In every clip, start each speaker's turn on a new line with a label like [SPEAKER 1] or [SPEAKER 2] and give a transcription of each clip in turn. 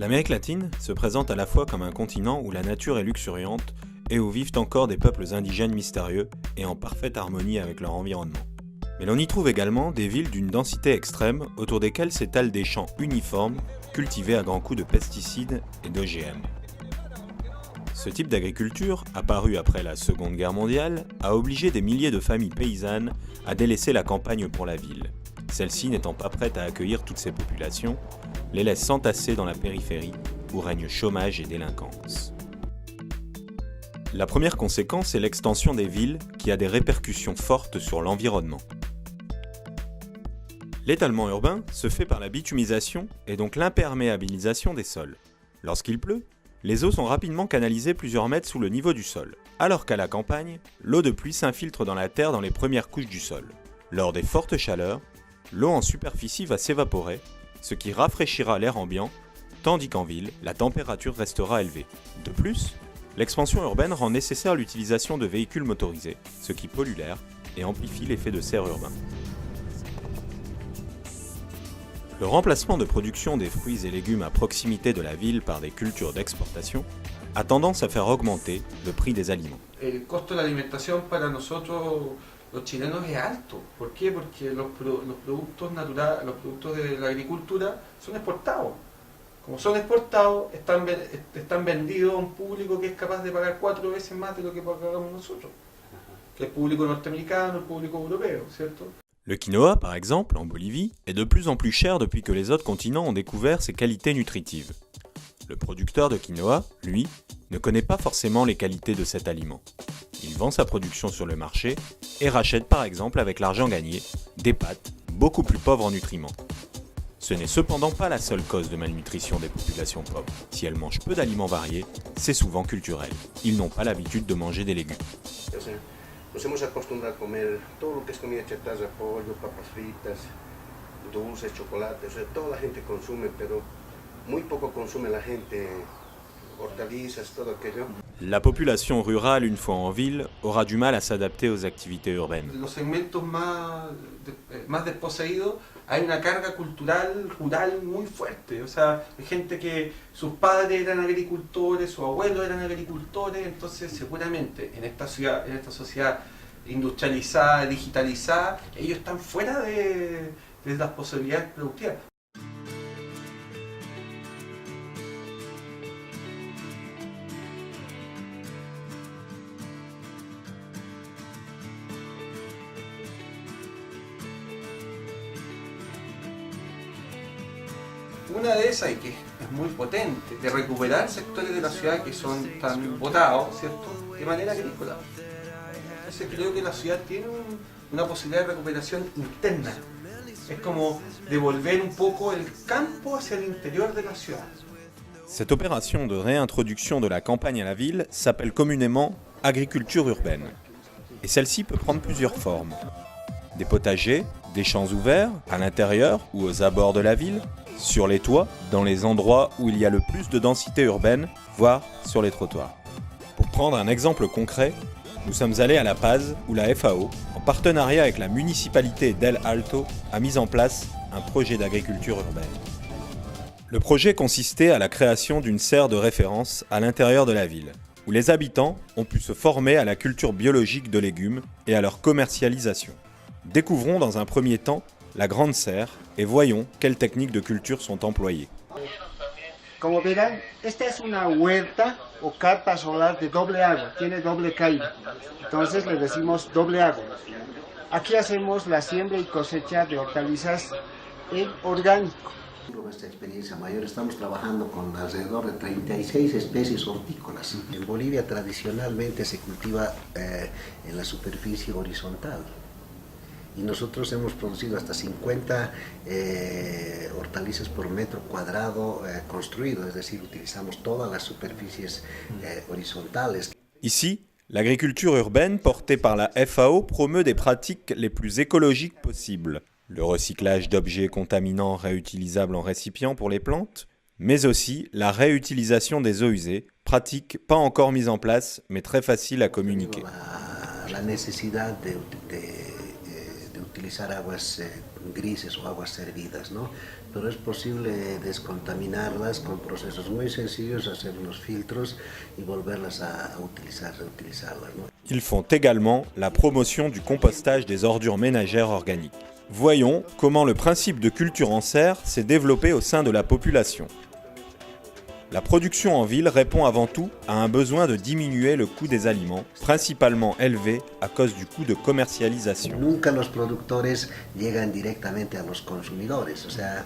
[SPEAKER 1] L'Amérique latine se présente à la fois comme un continent où la nature est luxuriante et où vivent encore des peuples indigènes mystérieux et en parfaite harmonie avec leur environnement. Mais l'on y trouve également des villes d'une densité extrême autour desquelles s'étalent des champs uniformes cultivés à grands coups de pesticides et d'OGM. Ce type d'agriculture, apparu après la Seconde Guerre mondiale, a obligé des milliers de familles paysannes à délaisser la campagne pour la ville. Celle-ci n'étant pas prête à accueillir toutes ces populations, les laisse s'entasser dans la périphérie où règne chômage et délinquance. La première conséquence est l'extension des villes qui a des répercussions fortes sur l'environnement. L'étalement urbain se fait par la bitumisation et donc l'imperméabilisation des sols. Lorsqu'il pleut, les eaux sont rapidement canalisées plusieurs mètres sous le niveau du sol, alors qu'à la campagne, l'eau de pluie s'infiltre dans la terre dans les premières couches du sol. Lors des fortes chaleurs, l'eau en superficie va s'évaporer, ce qui rafraîchira l'air ambiant, tandis qu'en ville, la température restera élevée. De plus, l'expansion urbaine rend nécessaire l'utilisation de véhicules motorisés, ce qui pollue l'air et amplifie l'effet de serre urbain. Le remplacement de production des fruits et légumes à proximité de la ville par des cultures d'exportation a tendance à faire augmenter le prix des aliments.
[SPEAKER 2] El costo de la alimentación para nosotros los chilenos es alto. ¿Por qué? Porque los productos naturales, los productos de la agricultura son exportados. Como son exportados, están vendidos a un público que es capaz de pagar 4 veces más de lo que pagamos nosotros, que el público norteamericano, el público europeo, ¿cierto?
[SPEAKER 1] Le quinoa, par exemple, en Bolivie, est de plus en plus cher depuis que les autres continents ont découvert ses qualités nutritives. Le producteur de quinoa, lui, ne connaît pas forcément les qualités de cet aliment. Il vend sa production sur le marché et rachète par exemple avec l'argent gagné des pâtes beaucoup plus pauvres en nutriments. Ce n'est cependant pas la seule cause de malnutrition des populations pauvres. Si elles mangent peu d'aliments variés, c'est souvent culturel. Ils n'ont pas l'habitude de manger des légumes.
[SPEAKER 3] Nos hemos acostumbrado a comer todo lo que es comida chatarra, pollo, papas fritas, dulces, chocolate, o sea, toda la gente consume, pero muy poco consume la gente hortalizas, todo aquello.
[SPEAKER 1] La population rurale, une fois en ville, aura du mal à s'adapter aux activités urbaines.
[SPEAKER 2] Los segmentos más desposeídos hay una carga cultural, rural muy fuerte. O sea, hay gente que sus padres eran agricultores, sus abuelos eran agricultores, entonces seguramente en esta sociedad industrializada, digitalizada, ellos están fuera de las posibilidades productivas. Una de esas, y que es muy potente, de recuperar sectores de la ciudad que son tan botados, ¿cierto?, de manera agrícola. Entonces creo que la ciudad tiene una posibilidad de recuperación interna. Es como devolver un poco el campo hacia el interior de la ciudad.
[SPEAKER 1] Cette opération de réintroduction de la campagne à la ville s'appelle communément agriculture urbaine. Et celle-ci peut prendre plusieurs formes. Des potagers, des champs ouverts, à l'intérieur ou aux abords de la ville, sur les toits, dans les endroits où il y a le plus de densité urbaine, voire sur les trottoirs. Pour prendre un exemple concret, nous sommes allés à La Paz où la FAO, en partenariat avec la municipalité d'El Alto, a mis en place un projet d'agriculture urbaine. Le projet consistait à la création d'une serre de référence à l'intérieur de la ville, où les habitants ont pu se former à la culture biologique de légumes et à leur commercialisation. Découvrons dans un premier temps la grande serre et voyons quelles techniques de culture sont employées.
[SPEAKER 4] Como verán, esta es una huerta o carpa solar de doble agua, tiene doble caída, entonces le decimos doble agua. Aquí hacemos la siembra y cosecha de hortalizas en orgánico.
[SPEAKER 3] Nuestra experiencia mayor, estamos trabajando con alrededor de 36 especies hortícolas. En Bolivia tradicionalmente se cultiva en la superficie horizontal. Y nosotros hemos producido hasta 50 hortalizas por metro cuadrado construido, es decir, utilizamos todas las superficies horizontales.
[SPEAKER 1] Ici, l'agriculture urbaine portée par la FAO promeut des pratiques les plus écologiques possibles. Le recyclage d'objets contaminants réutilisables en récipients pour les plantes, mais aussi la réutilisation des eaux usées, pratique pas encore mise en place, mais très facile à communiquer.
[SPEAKER 3] La necesidad de utilizar aguas grises o aguas servidas, ¿no? pero es posible descontaminarlas con procesos muy sencillos, hacer unos filtros y volverlas a utilizar, reutilizarlas, ¿no?
[SPEAKER 1] Ils font également la promotion du compostage des ordures ménagères organiques. Voyons comment le principe de culture en serre s'est développé au sein de la population. La production en ville répond avant tout à un besoin de diminuer le coût des aliments, principalement élevé à cause du coût de commercialisation.
[SPEAKER 3] Nunca los productores llegan directamente a los consumidores, o sea,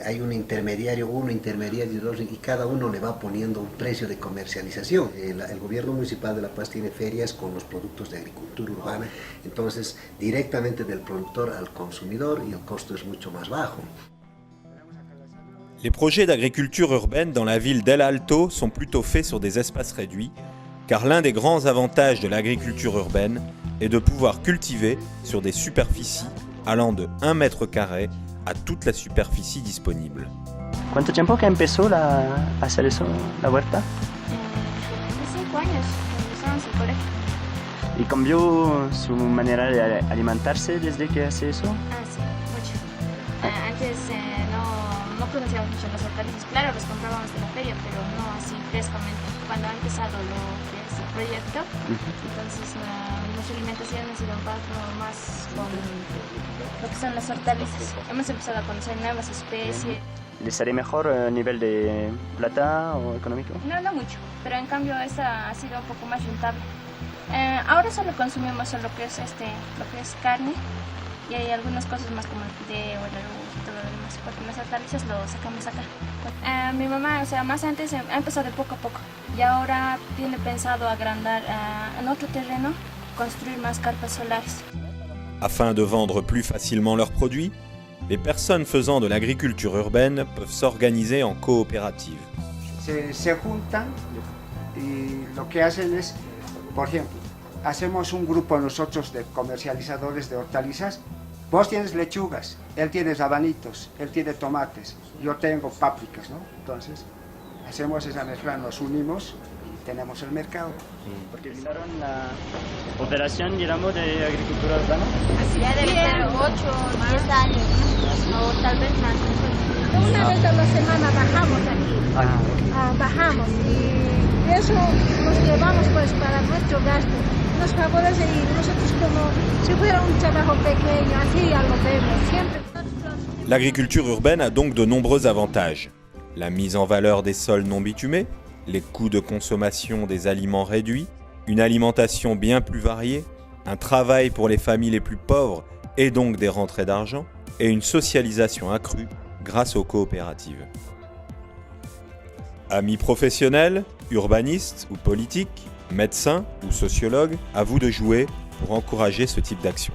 [SPEAKER 3] hay un intermediario 1, intermediario 2 y cada uno le va poniendo un precio de comercialización. El gobierno municipal de La Paz tiene ferias con los productos de agricultura urbana, entonces directamente del productor al consumidor y el costo es mucho más bajo.
[SPEAKER 1] Les projets d'agriculture urbaine dans la ville d'El Alto sont plutôt faits sur des espaces réduits, car l'un des grands avantages de l'agriculture urbaine est de pouvoir cultiver sur des superficies allant de 1 mètre carré à toute la superficie disponible.
[SPEAKER 5] ¿Cuánto tiempo que empezó a hacer eso, la huerta?
[SPEAKER 6] Hace 5 años, cuando estábamos en el colegio.
[SPEAKER 5] ¿Y cambió su manera de alimentarse desde que hace eso?
[SPEAKER 6] Ah, sí, mucho. Antes no conocíamos mucho las hortalizas. Claro, los comprábamos de la feria, pero no así frescamente. Cuando ha empezado lo que es el proyecto, entonces nuestra alimentación ha sido más con lo que son las hortalizas. Hemos empezado a conocer nuevas especies.
[SPEAKER 5] ¿Les sale mejor a nivel de plata o económico?
[SPEAKER 6] No mucho, pero en cambio esta ha sido un poco más rentable. Ahora solo consumimos lo que es carne y hay algunas cosas más como el fideo, el arroz y todo lo demás, porque las hortalizas lo sacamos acá. Mi mamá, más antes ha empezado de poco a poco y ahora tiene pensado agrandar en otro terreno, construir más carpas solares.
[SPEAKER 1] Afin de vendre plus facilement leurs produits, les personnes faisant de l'agriculture urbaine peuvent s'organiser en coopérative.
[SPEAKER 4] Se juntan y lo que hacen es, por ejemplo, hacemos un grupo nosotros de comercializadores de hortalizas. Vos tienes lechugas, él tiene rabanitos, él tiene tomates, yo tengo pápricas, ¿no? Entonces, hacemos esa mezcla, nos unimos y tenemos el mercado.
[SPEAKER 5] Porque empezaron la operación, digamos, de agricultura urbana.
[SPEAKER 6] Así ya debe ser 8 o 10 años, o tal vez más.
[SPEAKER 7] Una vez a la semana bajamos aquí, bajamos y eso nos llevamos pues para nuestro gasto. Nos favorece y nosotros como si fuera un trabajo pequeño, así ya lo vemos siempre.
[SPEAKER 1] L'agriculture urbaine a donc de nombreux avantages. La mise en valeur des sols non bitumés, les coûts de consommation des aliments réduits, une alimentation bien plus variée, un travail pour les familles les plus pauvres et donc des rentrées d'argent, et une socialisation accrue grâce aux coopératives. Amis professionnels, urbanistes ou politiques, médecins ou sociologues, à vous de jouer pour encourager ce type d'action.